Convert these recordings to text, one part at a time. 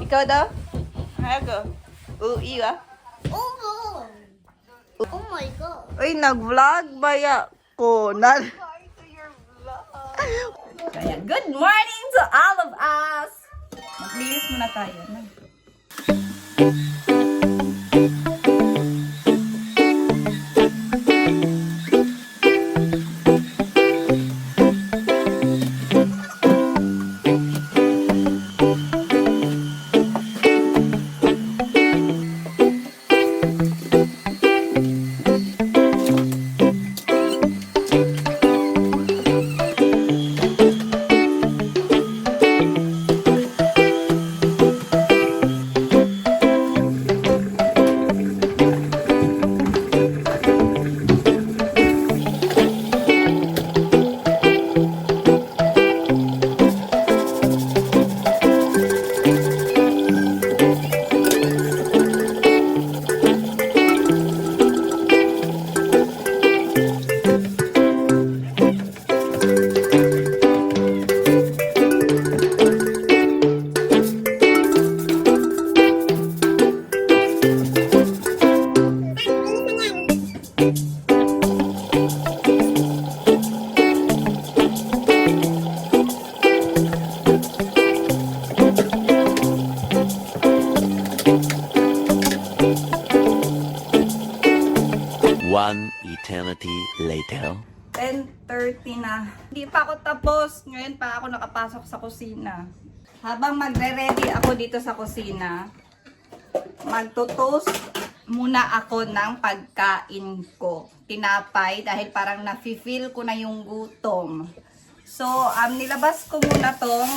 Ikaw daw? Ako. Ui ah. Oh, oh my God. Uy, nag-vlog ba ya ko? Kaya, good morning to all of us! Maglinis muna tayo. Na. One eternity later. 10:30 na. Hindi pa ako tapos. Ngayon pa ako nakapasok sa kusina. Habang magre-ready ako dito sa kusina, magto-toast muna ako ng pagkain ko. Tinapay dahil parang nafe-feel ko na yung gutom. So, nilabas ko muna tong,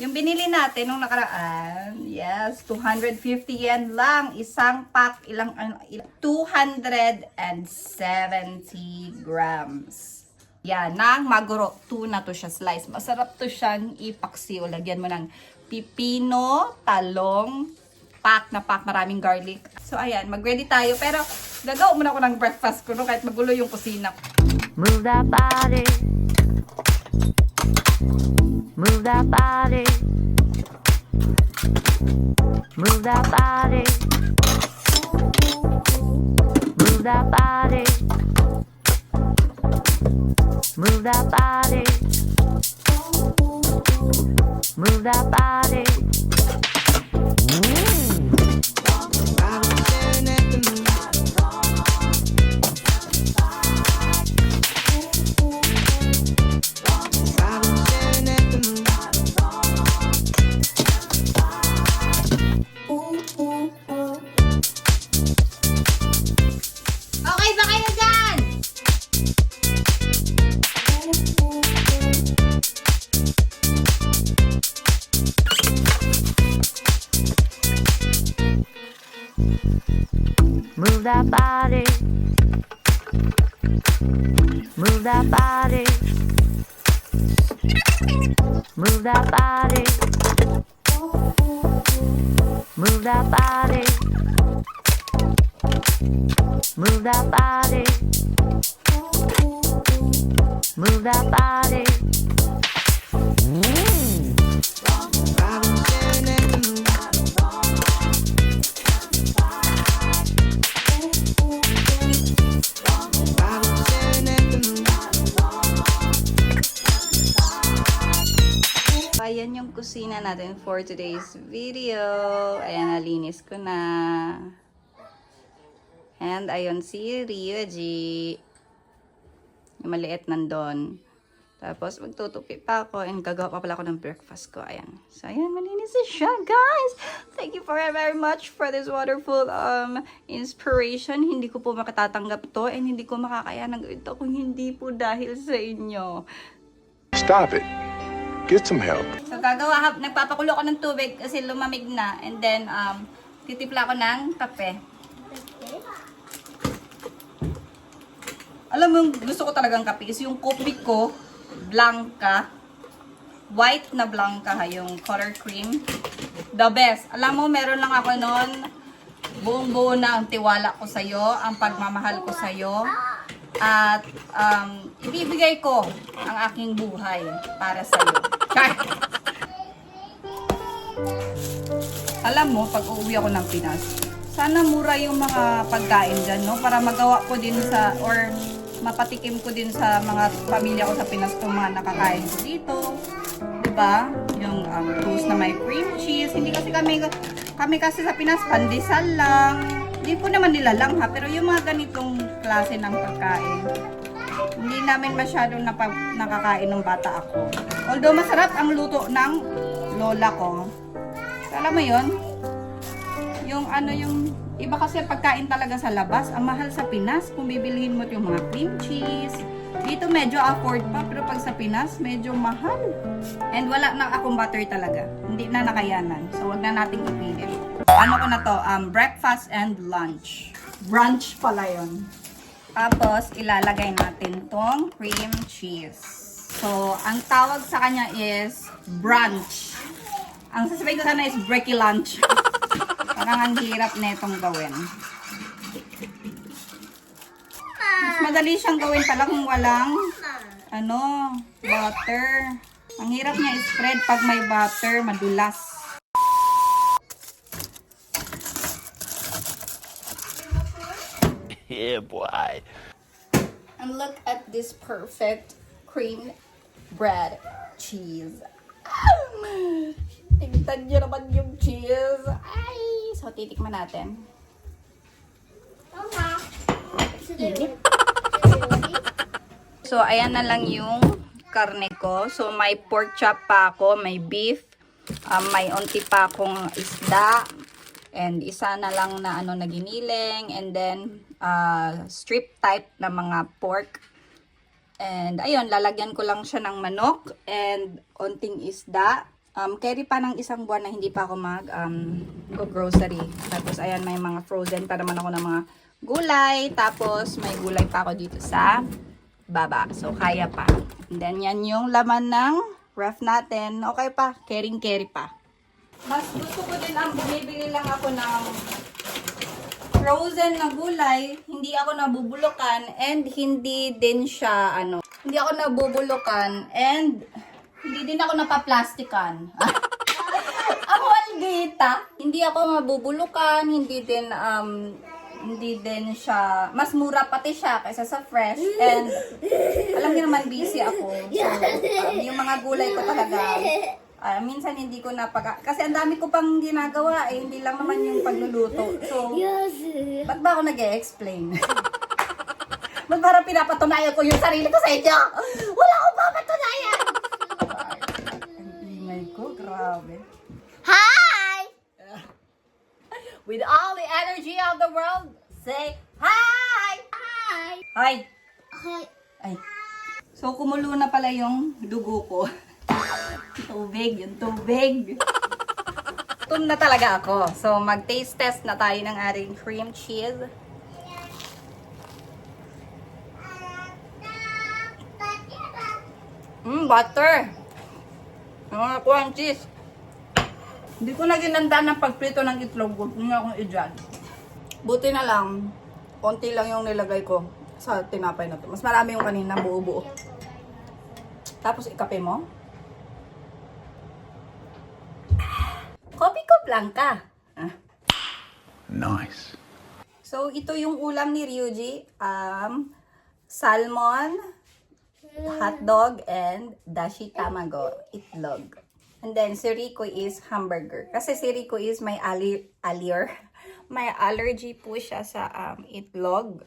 yung binili natin nung nakaraan. Yes, 250 yen lang. Isang pack, 270 grams. Yan, ng maguro. Tuna to siya slice. Masarap to siyang ipaksiw. Lagyan mo ng pipino, talong, pack, maraming garlic. So, ayan, mag-ready tayo. Pero, gagawa muna ako ng breakfast ko, no? Kahit magulo yung kusina. Move that body. Move that body. Move that body. Move that body. Move that body. Move that body. Okay ba kayo dyan? Move that body. Move that body. Move that body. Move that body. Move that body. Move that body. Ayan yung kusina natin for today's video. Ayan, nalinis ko na. And ayun si Ryuji. Yung maliit nandun. Tapos magtutupi pa ako and gagawa pa pala ako ng breakfast ko. Ayan. So ayan, malinis na siya, guys. Thank you very much for this wonderful inspiration. Hindi ko po makatatanggap to and hindi ko makakaya ng ito kung hindi po dahil sa inyo. Stop it. Get some help. So nagpapakulo ko ng tubig kasi lumamig na. And then, titipla ko ng kape. Alam mo, gusto ko talagang kape is yung kopi ko, blanca. White na blanca ha, yung color cream. The best. Alam mo, meron lang ako noon. Buong-buo na ang tiwala ko sa'yo, ang pagmamahal ko sa'yo. At ibibigay ko ang aking buhay para sa'yo. Alam mo, pag uuwi ako ng Pinas, sana mura yung mga pagkain dyan, no? Para magawa ko din sa, or mapatikim ko din sa mga pamilya ko sa Pinas itong mga nakakain ko dito. Diba? Yung toast na may cream cheese. Hindi kasi kami kasi sa Pinas, pandesal lang. Hindi ko naman nilalang ha, pero yung mga ganitong klase ng pagkain, hindi namin masyadong nakakain ng bata ako. Although masarap ang luto ng lola ko. Alam mo yun? Yung yung iba kasi pagkain talaga sa labas, ang mahal sa Pinas. Kung bibilihin mo yung mga cream cheese, dito medyo afford pa, pero pag sa Pinas, medyo mahal. And wala na akong butter talaga. Hindi na nakayanan. So, wag na nating ipilit. Ano ko na to? Breakfast and lunch. Brunch pala yun. Tapos, ilalagay natin tong cream cheese. So, ang tawag sa kanya is brunch. Ang sasabihin ko sana is breaky lunch. Parang ang hirap na itong gawin. Mas madali siyang gawin pala kung walang butter. Ang hirap niya i-spread pag may butter, madulas. Yeah, boy. And look at this perfect cream bread cheese. Tingnan niyo naman yung cheese. Ay! So, titikman natin. So, ayan na lang yung karne ko. So, may pork chop pa ako, may beef, may unti pa akong isda, and isa na lang na na giniling, and then strip type na mga pork. And ayun, lalagyan ko lang siya ng manok and unting isda. Carry pa ng isang buwan na hindi pa ako go-grocery. Tapos ayan, may mga frozen pa naman ako ng mga gulay. Tapos may gulay pa ako dito sa baba. So kaya pa. And then yan yung laman ng ref natin. Okay pa, carry pa. Mas gusto ko din bumibili lang ako ng frozen na gulay. Hindi ako nabubulukan and hindi din siya hindi ako nabubulukan and hindi din ako napaplastikan. Ako algita. Hindi ako mabubulukan, hindi din siya, mas mura pati siya kaysa sa fresh. And alam niyo naman busy ako. So, yung mga gulay ko talaga, minsan hindi ko kasi ang dami ko pang ginagawa hindi lang naman yung pagluluto. So, ba't ba ako nag-e-explain? Ba't parang pinapatunayan ko yung sarili ko sa inyo? Wala akong papatunayan! Ang ingay ko, grabe. Hi! With all the energy of the world, say hi! Hi! Hi! Hi! Ay. So, kumulo na pala yung dugo ko. Tubig, yung tubig. Tum na talaga ako. So, mag-taste test na tayo ng ating cream cheese. Butter. Ako ang cheese. Hindi ko na ginandaan ng pagprito ng itlog. Huwag niyo akong i-judge. Buti na lang, konti lang yung nilagay ko sa tinapay na to. Mas marami yung kanina, buo-buo. Tapos ikape mo. Kopi ko blanca. Nice. So, ito yung ulam ni Ryuji. Salmon, hotdog, and dashi tamago, itlog. And then, si Rico is hamburger. Kasi si Rico is may may allergy po siya sa itlog.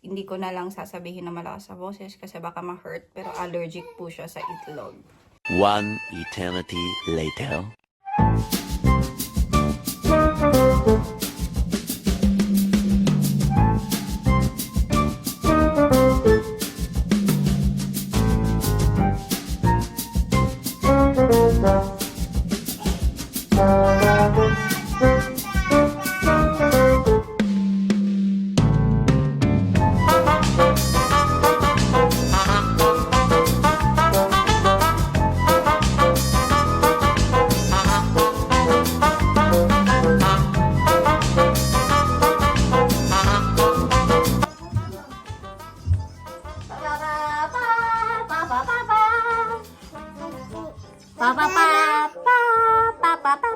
Hindi ko na lang sasabihin na malakas sa boses kasi baka ma-hurt. Pero allergic po siya sa itlog. One eternity later. Pa pa pa pa pa pa pa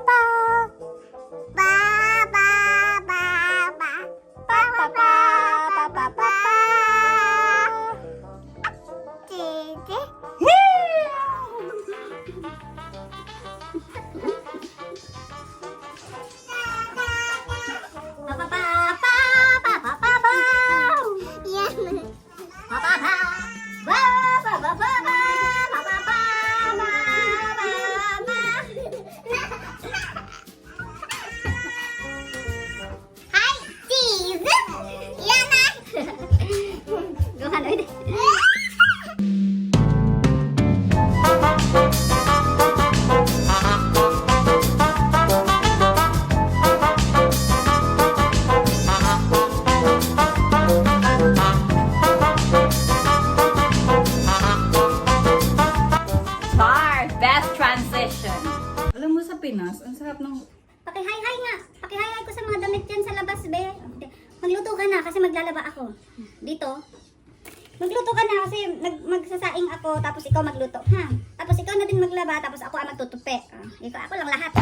kasi magsasaing ako, tapos ikaw magluto, ha? Tapos ikaw na din maglaba, tapos ako ang magtutupi. Ako lang lahat.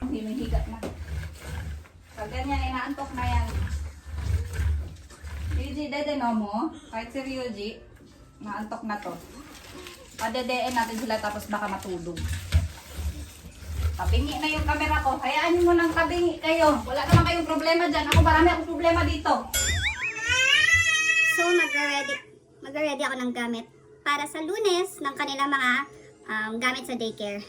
Hindi, may higat na. Pag ganyan, inaantok na yan. Ryuji, dedeno mo. Kahit si Ryuji, naantok na to. Padedein natin sila tapos baka matulog. Tabingi na yung camera ko. Hayaan mo nang tabingi kayo. Wala naman kayong problema dyan. Ako marami akong problema dito. So, magre-ready ako ng gamit para sa Lunes ng kanilang mga gamit sa daycare.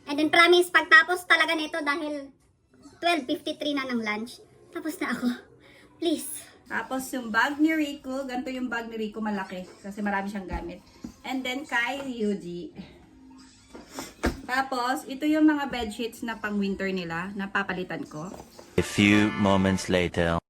And then promise, pagtapos talaga nito dahil 12:53 na ng lunch, tapos na ako. Please. Tapos yung bag ni Rico, ganito yung bag ni Rico, malaki. Kasi marami siyang gamit. And then kay Ryuji. Tapos, ito yung mga bedsheets na pang winter nila, na papalitan ko. A few moments later.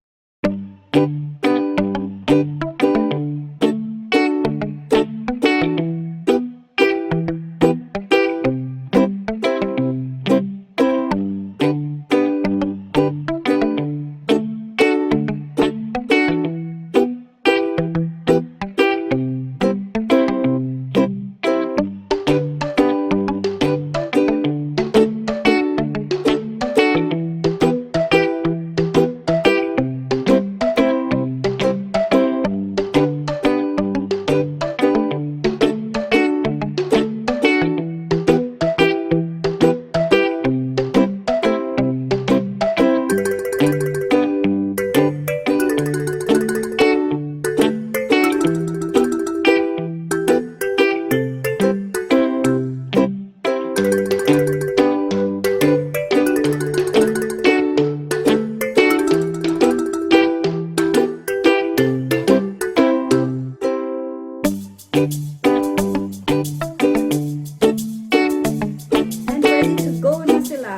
And ready to go na sila.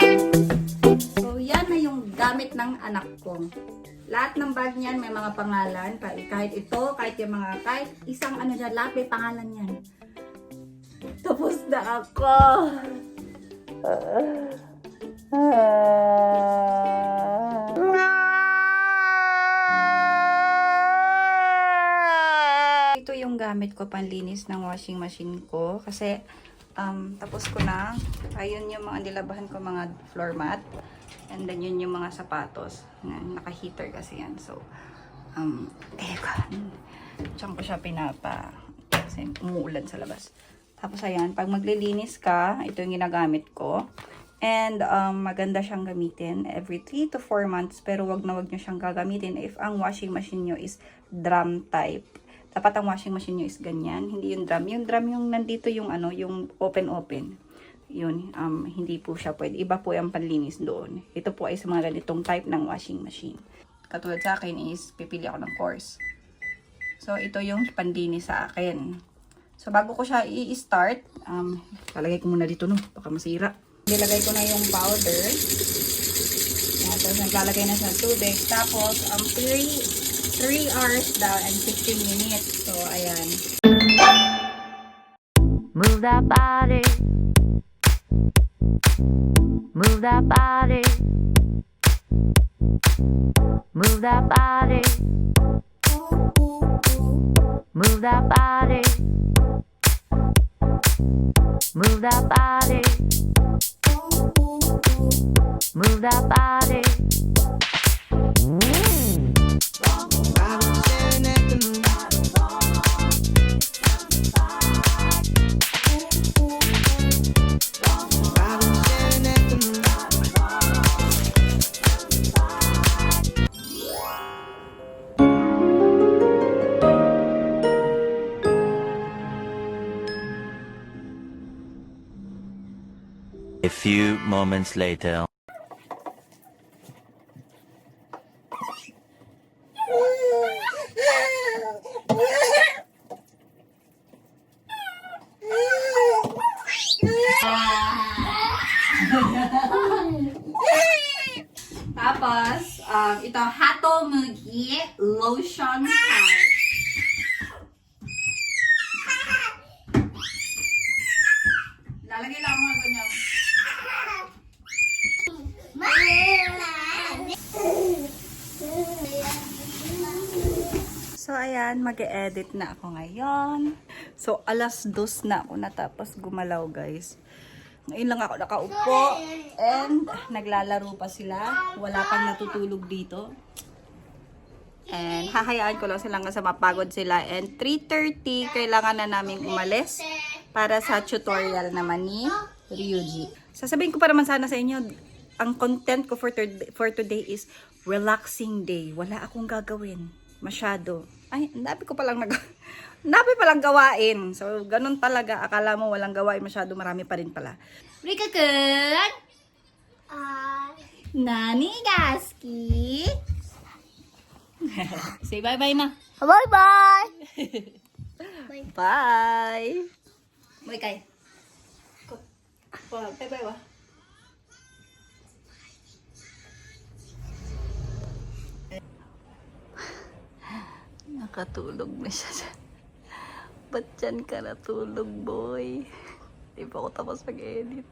So, yan na yung gamit ng anak ko. Lahat ng bag niyan may mga pangalan. Kahit ito, kahit yung mga, kahit isang ano dyan, lahat may pangalan yan. Tapos na ako. Ito yung gamit ko panlinis ng washing machine ko. Kasi, tapos ko na. Ayun yung mga nilabahan ko, mga floor mat. And then, yun yung mga sapatos. Naka-heater kasi yan. So, diyan ko siya pinapa. Kasi umuulan sa labas. Tapos, ayan. Pag maglilinis ka, ito yung ginagamit ko. And, maganda siyang gamitin every 3 to 4 months. Pero, wag na wag nyo siyang gagamitin if ang washing machine nyo is drum type. Dapat ang washing machine nyo is ganyan. Hindi yung drum. Yung drum yung nandito yung ano, yung open-open. Yun, hindi po siya pwede. Iba po yung panlinis doon. Ito po ay sa mga ganitong type ng washing machine. Katulad sa akin is, pipili ako ng coarse. So, ito yung panlinis sa akin. So, bago ko siya i-start, lalagay ko muna dito, no? Baka masira. Nilagay ko na yung powder. Yan, tapos naglalagay na sa tubig. Tapos, 3 hours daw and 15 minutes. So, ayan. Move that body. Move that body. Move that body. Move that body. Move that body. Move that body. A few moments later. Tapos, ito, Hato Mugi Lotion Pad. Lalagay lang mga ganyan. So, ayan. ayan, mag-e-edit na ako ngayon. So, 2:00 na ako natapos gumalaw, guys. Ngayon lang ako nakaupo and naglalaro pa sila. Wala pang natutulog dito. And hahayaan ko lang silang kasi mapagod sila. And 3:30, kailangan na namin umalis para sa tutorial naman ni Ryuji. Sasabihin ko pa naman sana sa inyo, ang content ko for today is relaxing day. Wala akong gagawin. Masyado. Ay, ang dami ko palang gawain. So, ganun talaga. Akala mo walang gawain. Masyado marami pa rin pala. Rika-kun! Nani Gaski? Say bye-bye na. Bye-bye! Bye! Moy kay. Bye-bye wa. Nakatulog na siya. Ba't dyan ka natulog, boy? Di pa ako tapos mag-edit.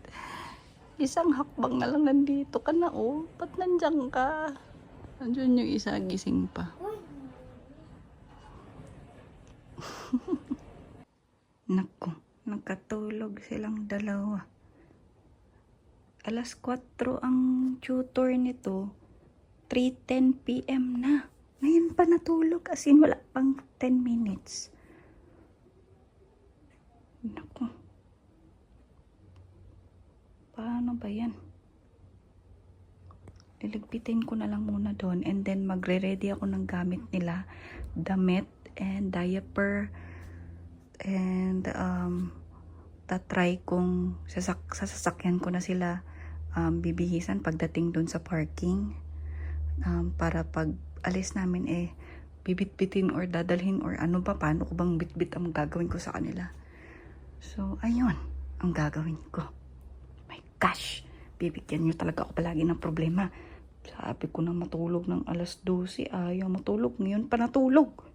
Isang hakbang na lang nandito ka na, oh. Ba't nandyan ka? Nandiyan yung isa, gising pa. Naku, nakatulog silang dalawa. 4:00 ang tutor nito. 3:10 PM na. Ngayon pa natulog, as in wala pang 10 minutes. Naku. Paano ba yan? Liligpitin ko na lang muna doon and then magre-ready ako ng gamit nila. Damit and diaper and tatry kong sa sasakyan ko na sila bibihisan pagdating doon sa parking para pag alis namin bibitbitin or dadalhin or ano pa, paano ko bang bitbit ang gagawin ko sa kanila. So, ayun ang gagawin ko. My gosh, bibigyan nyo talaga ako palagi ng problema. Sabi ko na matulog ng 12:00, ayaw matulog. Ngayon pa natulog.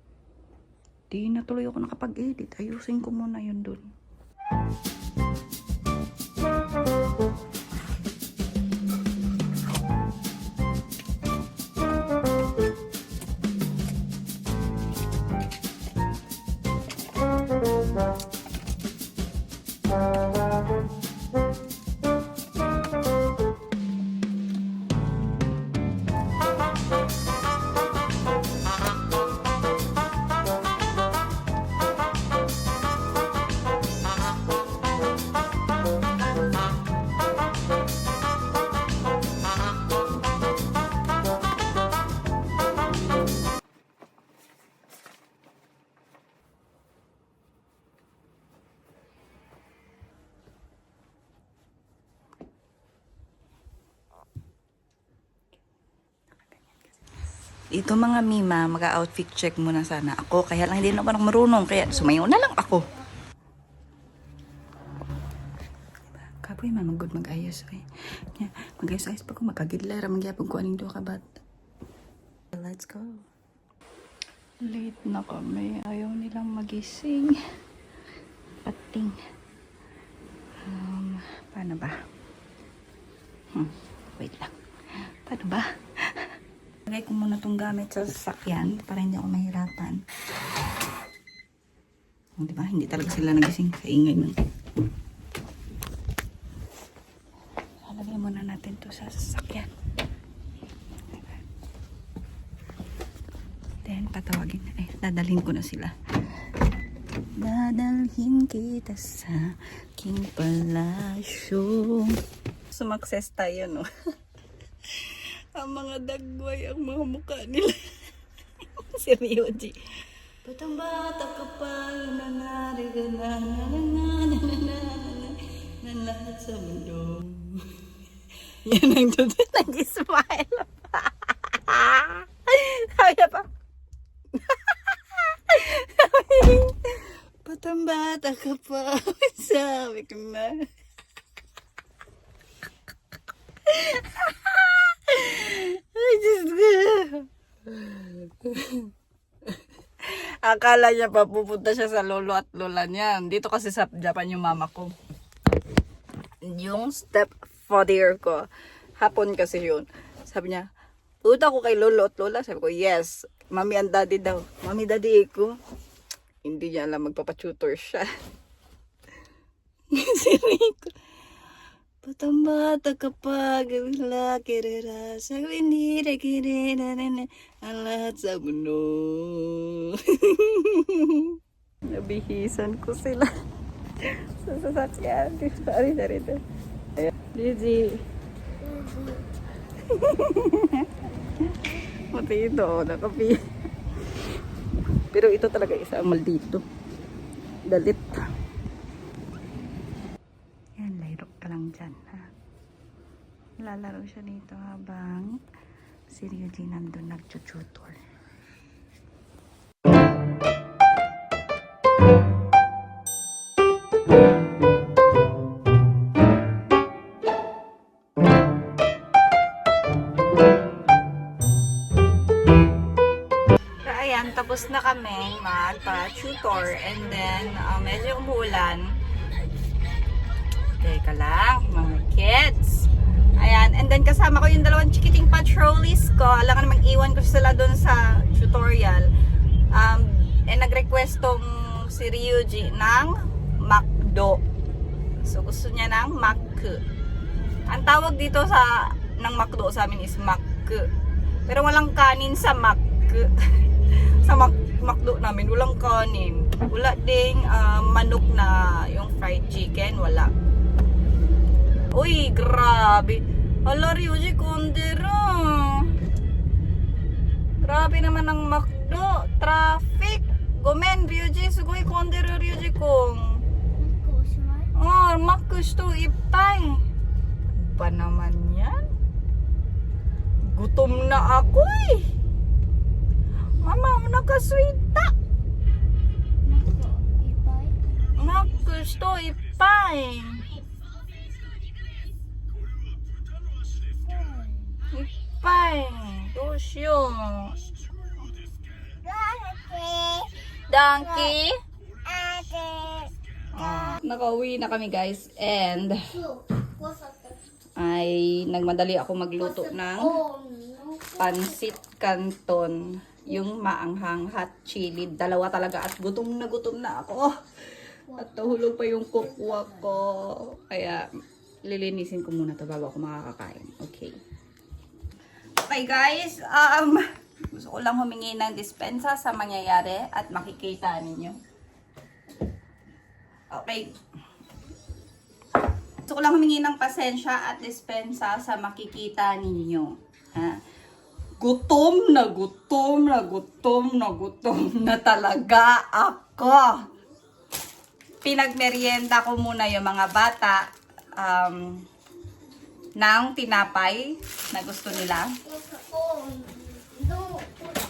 Di natuloy ako nakapag-edit. Ayusin ko muna yun dun. Ito mga mima, mag-outfit check muna sana ako. Kaya lang hindi naman ako marunong. Kaya sumayo na lang ako. Kapoy man, good mag-ayos. Mag-ayos-ayos pa kung magkagidlara. Magyapag ko aning doon ka bat. Let's go. Late na kami. Ayaw nilang magising. Pating. Paano ba? Wait lang. Paano ba? Lagay ko muna itong gamit sa sasakyan para hindi ako mahirapan. Diba? Hindi talaga sila nagising sa ingay nun. Lalagay muna natin to sa sasakyan. Then, patawagin. Dadalhin ko na sila. Dadalhin kita sa aking palasyo. Sumakses tayo, no? Ang mga dagway, ang mga mukha nila. Si Ryuji. Ba't ang bata ka pa, nangyari ka na lahat sa mundo. Yan ang tutut, nag-smile pa. Sabi niya pa. Ba't ang bata ka pa, sabi ko na. Ay, Diyos ko. Akala niya pa pupunta siya sa lolo at lola niya. Dito kasi sa Japan yung mama ko. Yung stepfather ko. Hapon kasi yun. Sabi niya, pupunta ko kay lolo at lola. Sabi ko, yes. Mami and daddy daw. Mami, daddy ko. Hindi niya alam magpapatutor siya. Si Rico. Patambata kapag wala kirira sa winira kirira ang lahat sa mundo. Nabihisan ko sila sa sasakyan. Sorry. Ayan. Gigi. Mati ito, nakapi. Pero ito talaga isa ang maldito. Galit. Yan, layro ka lang dyan, ha? Lalaro siya dito habang si Ryuji nandun nag-tutor. Ayan, tapos na kami magpa-tutor and then medyo umulan. Teka lang, mga kids. Ayan, and then kasama ko yung dalawang chikiting patrollees ko. Alam ka namang iwan ko sila doon sa tutorial. And nag-request tong si Ryuji ng McDo. So gusto niya ng Mac. Ang tawag dito sa ng McDo sa amin is Mac. Pero walang kanin sa Mac. Sa McDo namin, walang kanin. Wala ding manok na yung fried chicken, wala. Uy, grabe. Hala, Ryuji, kondero. Grabe naman ang McDo. Traffic. Gomen, Ryuji, sugoi kondero, Ryuji kong. Oh, makusto ipay. Ba naman yan? Gutom na ako eh. Mama, nakaswita. Makusto ipay. Ipay. Dosyo. Donkey. Nakauwi na kami guys and ay nagmadali ako magluto ng pansit canton, yung maanghang hot chili. Dalawa talaga at gutom na ako. At nahulog pa yung kukwa ko. Kaya lilinisin ko muna to bago ako makakakain. Okay. Okay guys, gusto ko lang humingi ng dispensa sa mangyayari at makikita ninyo. Okay. Gusto ko lang humingi ng pasensya at dispensa sa makikita ninyo. Ha? Gutom na talaga ako. Pinagmerienda ko muna yung mga bata ng tinapay na gusto nila.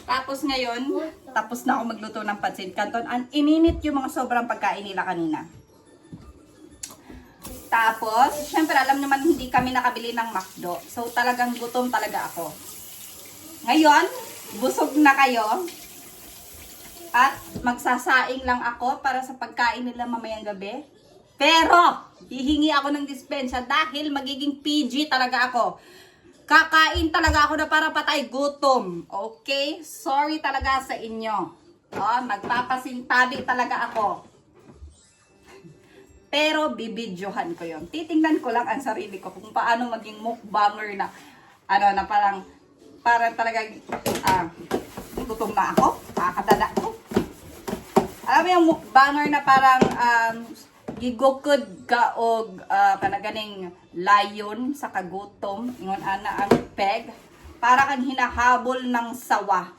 Tapos ngayon, tapos na ako magluto ng pansit canton. Ininit yung mga sobrang pagkain nila kanina. Tapos, syempre alam naman hindi kami nakabili ng McDo. So talagang gutom talaga ako. Ngayon, busog na kayo. At magsasaing lang ako para sa pagkain nila mamayang gabi. Pero, hihingi ako ng dispensa dahil magiging PG talaga ako. Kakain talaga ako na para patay gutom. Okay? Sorry talaga sa inyo. Magpapasintabi talaga ako. Pero bibidyohan ko yon. Titingnan ko lang ang sarili ko kung paano maging mukbanger na na parang talagang gutom na ako, kakadada ko. Alam mo yung mukbanger na parang gigukod ka og kanaganing layon sa kagutom, ingon ana ang peg, para kang hinahabol ng sawa.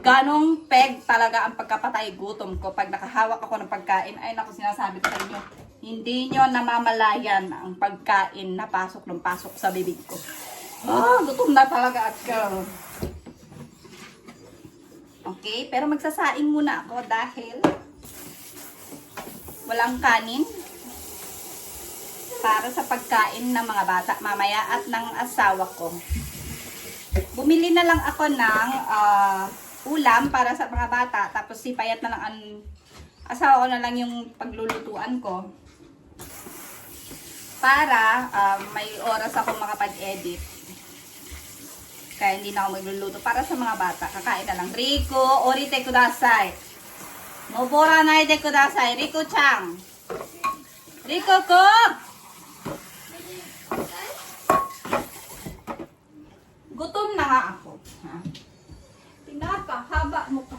Ganong peg talaga ang pagkapatay gutom ko pag nakahawak ako ng pagkain. Ay naku, sinasabi ko sa inyo, hindi nyo namamalayan ang pagkain na pasok ng pasok sa bibig ko. Gutom na talaga ako. Okay, pero magsasaing muna ako dahil walang kanin para sa pagkain ng mga bata mamaya at ng asawa ko. Bumili na lang ako ng ulam para sa mga bata, tapos sipayat na lang ang asawa ko na lang yung paglulutuan ko para may oras ako makapag-edit. Kaya hindi na ako magluluto para sa mga bata. Kakain na lang. Rico, orite kudasai. Nobora naide kudasai. Rico-chan. Rico ko! Gutom na nga ako. Ha? Pinapahaba mo pa.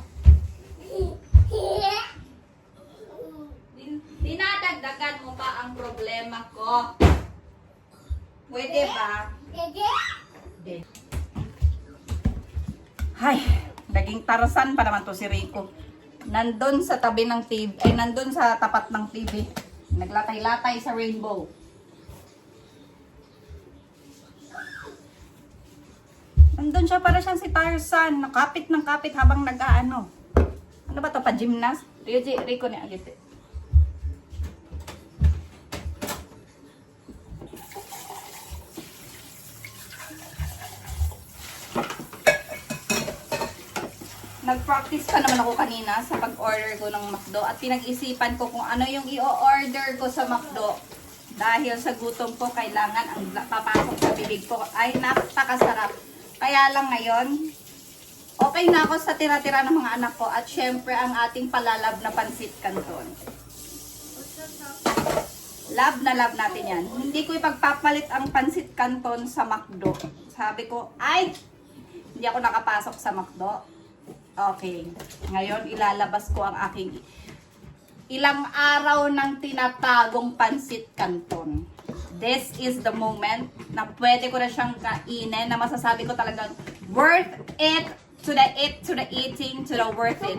Dinadagdagan mo pa ang problema ko. Pwede ba? Ay, naging Tarzan pa naman to si Rico. Nandun sa tabi ng TV, ay nandun sa tapat ng TV. Naglatay-latay sa rainbow. Nandun siya para siyang si Tarzan. Nakapit ng kapit habang nag-aano. Ano ba to? Pa-gymnast? Rico ni Agite. Nag-practice pa naman ako kanina sa pag-order ko ng McDo at pinag-isipan ko kung ano yung i-order ko sa McDo. Dahil sa gutom ko, kailangan ang papasok sa bibig ko ay napakasarap. Kaya lang ngayon, okay na ako sa tira-tira ng mga anak ko at syempre ang ating palalab na pansit canton. Love na love natin yan. Hindi ko ipagpapalit ang pansit canton sa McDo. Sabi ko, ay, hindi ako nakapasok sa McDo. Okay. Ngayon, ilalabas ko ang aking ilang araw ng tinatagong pansit canton. This is the moment na pwede ko na siyang kainin na masasabi ko talagang worth it to the eating, to the worth it.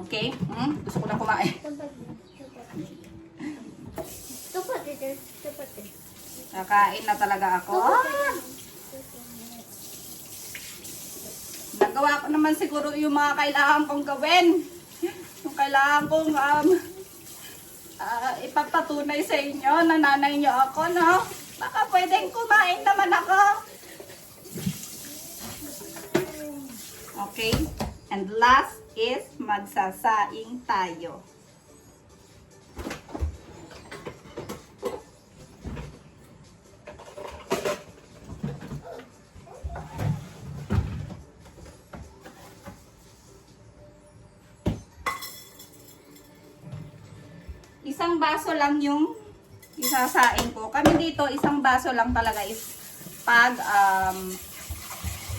Okay? Gusto ko na kumain. Kakain na talaga ako. Nagawa ko naman siguro yung mga kailangan kong gawin. Yung kailangan kong ipapatunay sa inyo na nanay nyo ako, no? Baka pwedeng kumain naman ako. Okay? And last is magsasaing tayo. Isang baso lang yung isasaing ko. Kami dito, isang baso lang talaga is pag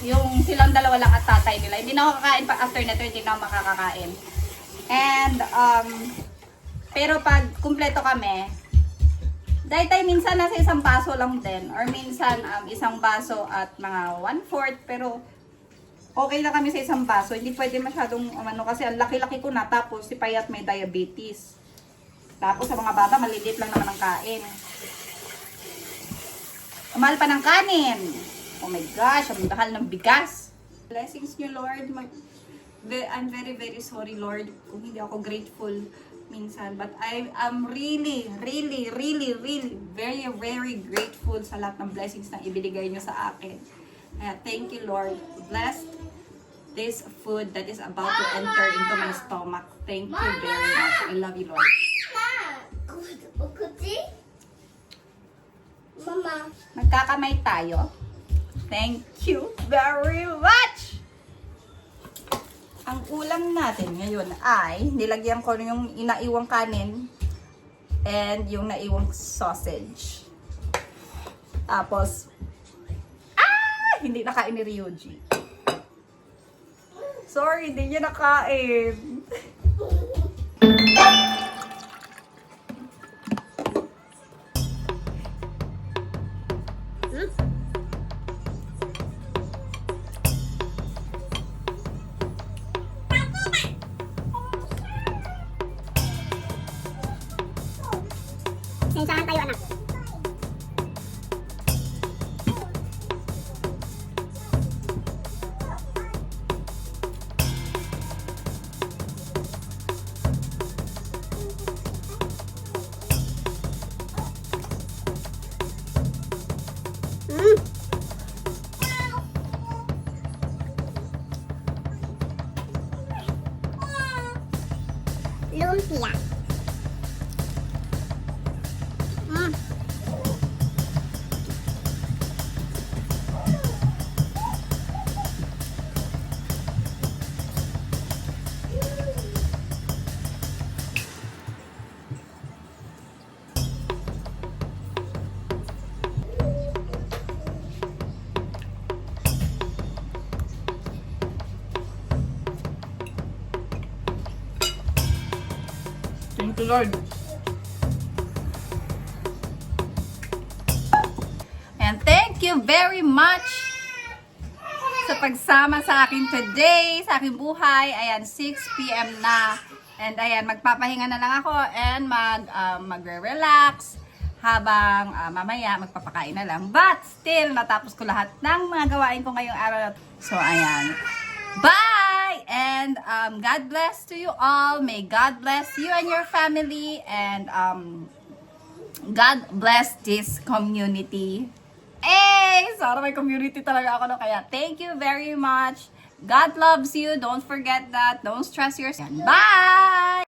yung silang dalawa lang at tatay nila. Hindi na ako kakain pag after na ito, hindi na ako makakakain. And, pero pag kumpleto kami, dahil minsan nasa isang baso lang din. Or minsan, isang baso at mga 1/4. Pero, okay na kami sa isang baso. Hindi pwede masyadong, kasi ang laki-laki ko na. Tapos, si Payat may diabetes. Tapos sa mga bata, maliliit lang naman ang kain. Mahal pa ng kanin. Oh my gosh, ang mahal ng bigas. Blessings niyo, Lord. I'm very, very sorry, Lord, kung hindi ako grateful minsan. But I am really, really, really, really very, very grateful sa lahat ng blessings na ibinigay niyo sa akin. Thank you, Lord. Bless this food that is about to enter into my stomach. Thank you very much. I love you, Lord. Mama. Magkakamay tayo. Thank you very much! Ang ulam natin ngayon ay nilagyan ko yung inaiwang kanin and yung naiwang sausage. Tapos, hindi nakain ni Ryuji. Sorry, hindi niya nakain. Sensahan tayo, anak. Lumpia. Thank you, Lord. And thank you very much sa pagsama sa akin today, sa aking buhay. Ayan, 6 p.m. na. And ayan, magpapahinga na lang ako and magre-relax habang mamaya magpapakain na lang. But still, natapos ko lahat ng mga gawain ko ngayong araw. So ayan. Bye! And God bless to you all. May God bless you and your family. And God bless this community. Sana may community talaga ako, no? Kaya thank you very much. God loves you. Don't forget that. Don't stress yourself. Bye!